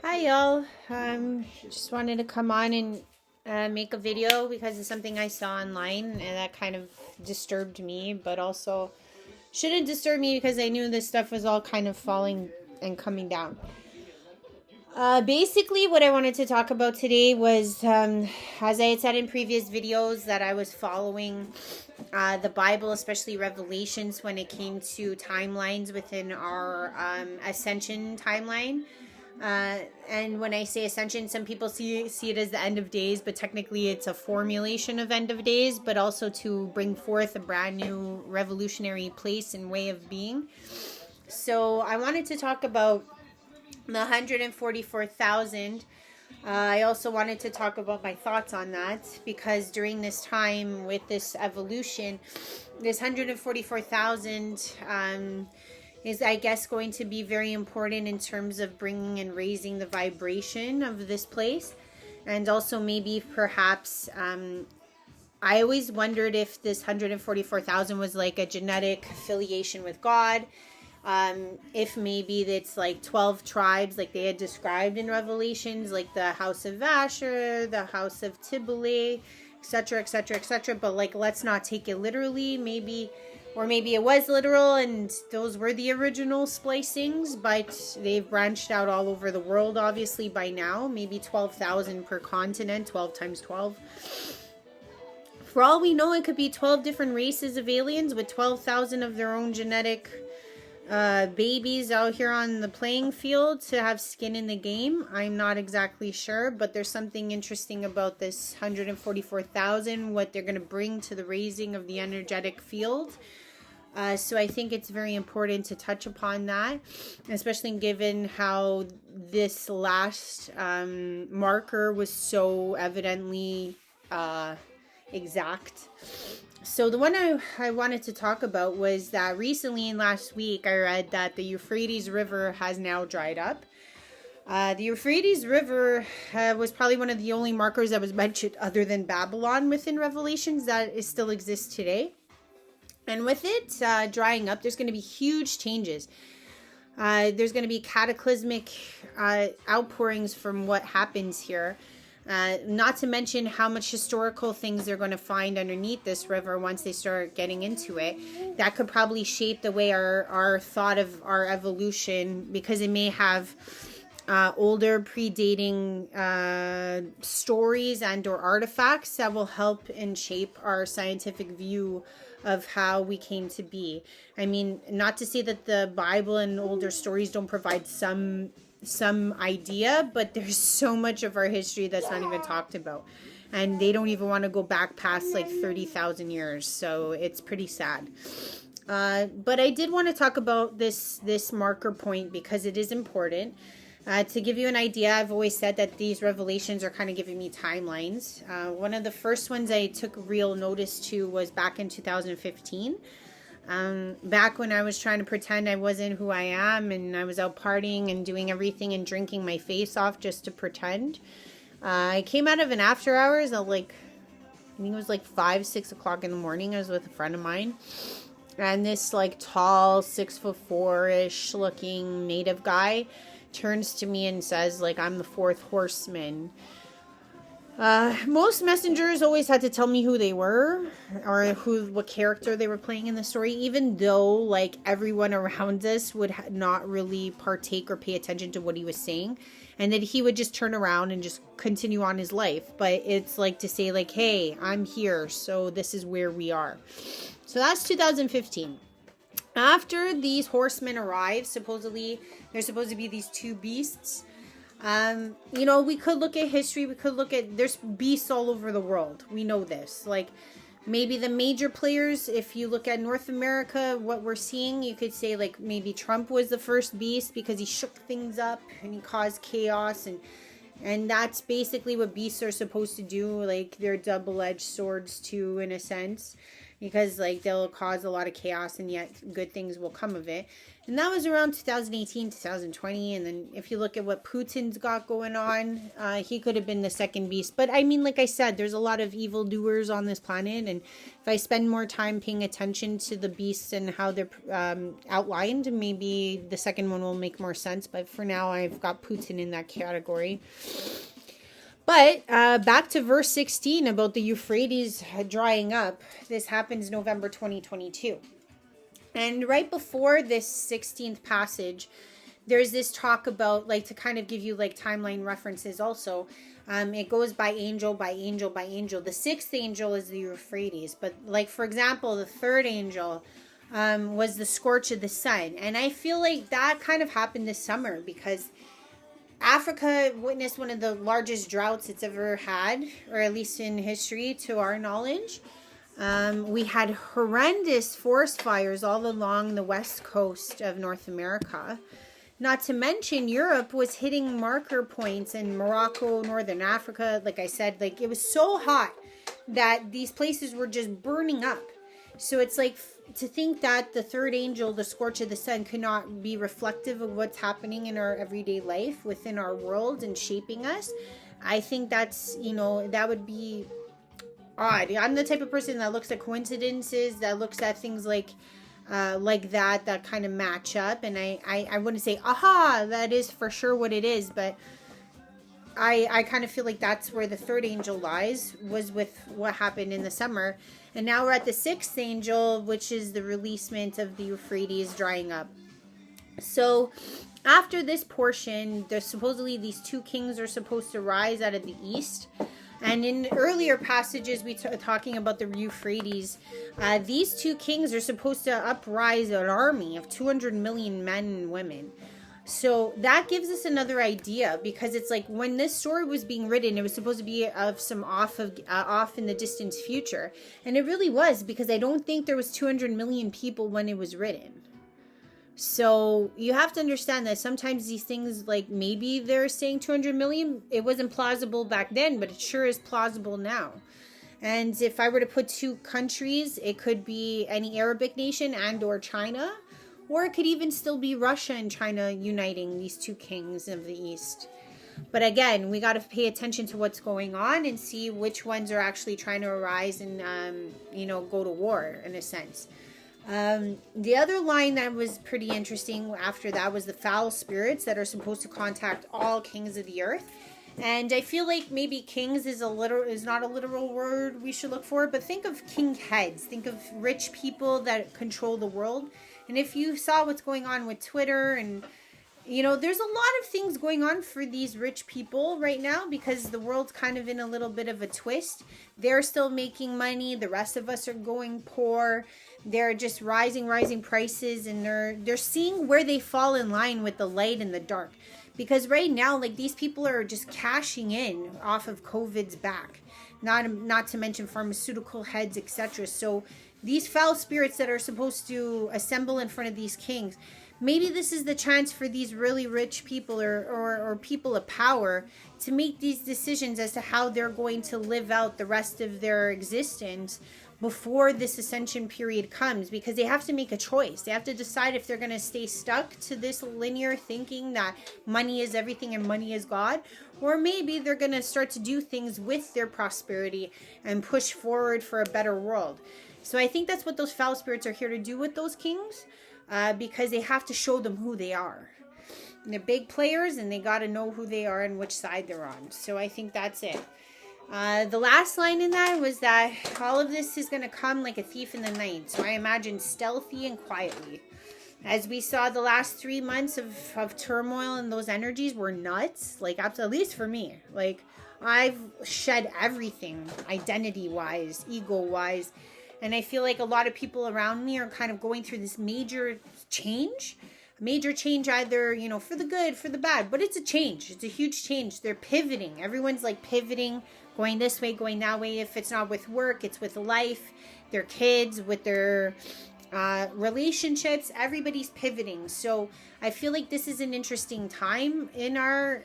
Hi y'all. Just wanted to come on and make a video because it's something I saw online and that kind of disturbed me, but also shouldn't disturb me because I knew this stuff was all kind of falling and coming down. Basically, what I wanted to talk about today was, as I had said in previous videos, that I was following the Bible, especially Revelations, when it came to timelines within our ascension timeline. And when I say ascension, some people see it as the end of days, but technically it's a formulation of end of days, but also to bring forth a brand new revolutionary place and way of being. So I wanted to talk about the 144,000. I also wanted to talk about my thoughts on that because during this time with this evolution, this 144,000 is, I guess, going to be very important in terms of bringing and raising the vibration of this place. And also maybe perhaps I always wondered if this 144,000 was like a genetic affiliation with God. If maybe it's like 12 tribes like they had described in Revelations, like the house of Asher, the house of Tibble, etc., etc., etc. But like, let's not take it literally. Maybe it was literal and those were the original splicings, but they've branched out all over the world, obviously, by now. Maybe 12,000 per continent, 12 times 12. For all we know, it could be 12 different races of aliens with 12,000 of their own genetic babies out here on the playing field to have skin in the game. I'm not exactly sure, but there's something interesting about this 144,000, what they're going to bring to the raising of the energetic field. So I think it's very important to touch upon that, especially given how this last marker was so evidently exact. So the one I wanted to talk about was that recently in last week I read that the Euphrates River has now dried up. The Euphrates River was probably one of the only markers that was mentioned other than Babylon within Revelations that is still exists today. And with it drying up, there's going to be huge changes. There's going to be cataclysmic outpourings from what happens here. Not to mention how much historical things they're going to find underneath this river once they start getting into it. That could probably shape the way our thought of our evolution, because it may have older predating stories and or artifacts that will help and shape our scientific view of how we came to be. I mean, not to say that the Bible and older stories don't provide some idea, but there's so much of our history that's not even talked about, and they don't even want to go back past like 30,000 years, so it's pretty sad. But I did want to talk about this marker point because it is important. To give you an idea, I've always said that these revelations are kind of giving me timelines. One of the first ones I took real notice to was back in 2015. Back when I was trying to pretend I wasn't who I am, and I was out partying and doing everything and drinking my face off just to pretend. I came out of an after hours at I think it was 5-6 o'clock in the morning. I was with a friend of mine, and this tall 6'4" looking native guy turns to me and says I'm the fourth horseman. Most messengers always had to tell me who they were or what character they were playing in the story, even though everyone around us would not really partake or pay attention to what he was saying, and that he would just turn around and just continue on his life. But it's to say hey, I'm here, so this is where we are. So that's 2015. After these horsemen arrive, supposedly there's supposed to be these two beasts. We could look at history. We could look at, there's beasts all over the world. We know this. Maybe the major players, if you look at North America, what we're seeing, you could say maybe Trump was the first beast because he shook things up and he caused chaos, and that's basically what beasts are supposed to do. They're double-edged swords too, in a sense. because like they'll cause a lot of chaos and yet good things will come of it. And that was around 2018, 2020. And then if you look at what Putin's got going on, he could have been the second beast. But I mean, like I said, there's a lot of evildoers on this planet. And if I spend more time paying attention to the beasts and how they're outlined, maybe the second one will make more sense. But for now, I've got Putin in that category. But back to verse 16 about the Euphrates drying up. This happens November 2022. And right before this 16th passage, there's this talk about, like, to kind of give you, like, timeline references also. It goes by angel, by angel, by angel. The sixth angel is the Euphrates. But, like, for example, the third angel was the scorch of the sun. And I feel like that kind of happened this summer because Africa witnessed one of the largest droughts it's ever had, or at least in history to our knowledge. We had horrendous forest fires all along the west coast of North America. Not to mention Europe was hitting marker points in Morocco, Northern Africa. Like I said, like it was so hot that these places were just burning up. So it's like to think that the third angel, the scorch of the sun, could not be reflective of what's happening in our everyday life within our world and shaping us. I think that's, that would be odd. I'm the type of person that looks at coincidences, that looks at things like that kind of match up, and I wouldn't say aha, that is for sure what it is, but I kind of feel like that's where the third angel lies, was with what happened in the summer. And now we're at the sixth angel, which is the releasement of the Euphrates drying up. So after this portion, there's supposedly these two kings are supposed to rise out of the east. And in earlier passages, we talking about the Euphrates, these two kings are supposed to uprise an army of 200 million men and women. So that gives us another idea, because it's like when this story was being written, it was supposed to be of some off in the distant future. And it really was, because I don't think there was 200 million people when it was written. So you have to understand that sometimes these things, like maybe they're saying 200 million. It wasn't plausible back then, but it sure is plausible now. And if I were to put two countries, it could be any Arabic nation and or China, or it could even still be Russia and China uniting these two kings of the East. But again, we got to pay attention to what's going on and see which ones are actually trying to arise and, go to war in a sense. The other line that was pretty interesting after that was the foul spirits that are supposed to contact all kings of the earth. And I feel like maybe kings is not a literal word we should look for, but think of king heads. Think of rich people that control the world. And if you saw what's going on with Twitter and, there's a lot of things going on for these rich people right now, because the world's kind of in a little bit of a twist. They're still making money. The rest of us are going poor. They're just rising prices, and they're seeing where they fall in line with the light and the dark. Because right now, like, these people are just cashing in off of COVID's back. Not to mention pharmaceutical heads, etc. So these foul spirits that are supposed to assemble in front of these kings, maybe this is the chance for these really rich people or people of power to make these decisions as to how they're going to live out the rest of their existence before this ascension period comes, because they have to make a choice. They have to decide if they're going to stay stuck to this linear thinking that money is everything and money is God, or maybe they're going to start to do things with their prosperity and push forward for a better world. So I think that's what those foul spirits are here to do with those kings, because they have to show them who they are. And they're big players, and they got to know who they are and which side they're on. So I think that's it. The last line in that was that all of this is going to come like a thief in the night. So I imagine stealthy and quietly. As we saw, the last 3 months of turmoil and those energies were nuts. Like, at least for me. Like, I've shed everything, identity-wise, ego-wise. And I feel like a lot of people around me are kind of going through this major change. Either, for the good, for the bad. But it's a change. It's a huge change. They're pivoting. Everyone's like pivoting, going this way, going that way. If it's not with work, it's with life, their kids, with their relationships. Everybody's pivoting. So I feel like this is an interesting time in our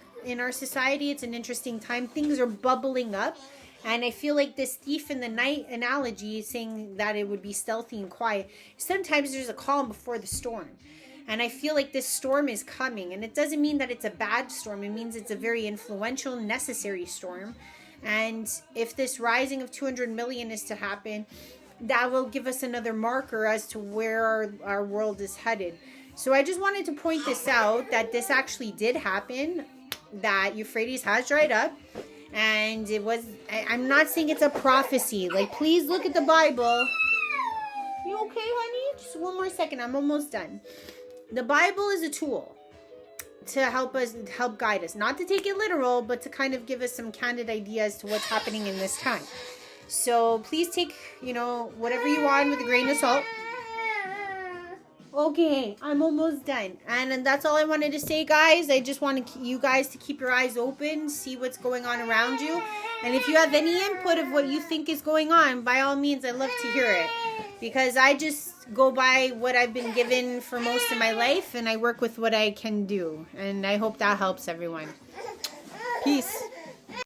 society. It's an interesting time. Things are bubbling up. And I feel like this thief in the night analogy, saying that it would be stealthy and quiet, sometimes there's a calm before the storm. And I feel like this storm is coming. And it doesn't mean that it's a bad storm. It means it's a very influential, necessary storm. And if this rising of 200 million is to happen, that will give us another marker as to where our world is headed. So I just wanted to point this out, that this actually did happen, that Euphrates has dried up. And it was, I'm not saying it's a prophecy. Like, please look at the Bible. You okay, honey? Just one more second. I'm almost done. The Bible is a tool to help guide us. Not to take it literal, but to kind of give us some candid ideas to what's happening in this time. So please take, whatever you want with a grain of salt. Okay, I'm almost done. And that's all I wanted to say, guys. I just want you guys to keep your eyes open, see what's going on around you. And if you have any input of what you think is going on, by all means, I'd love to hear it. Because I just go by what I've been given for most of my life, and I work with what I can do. And I hope that helps everyone. Peace.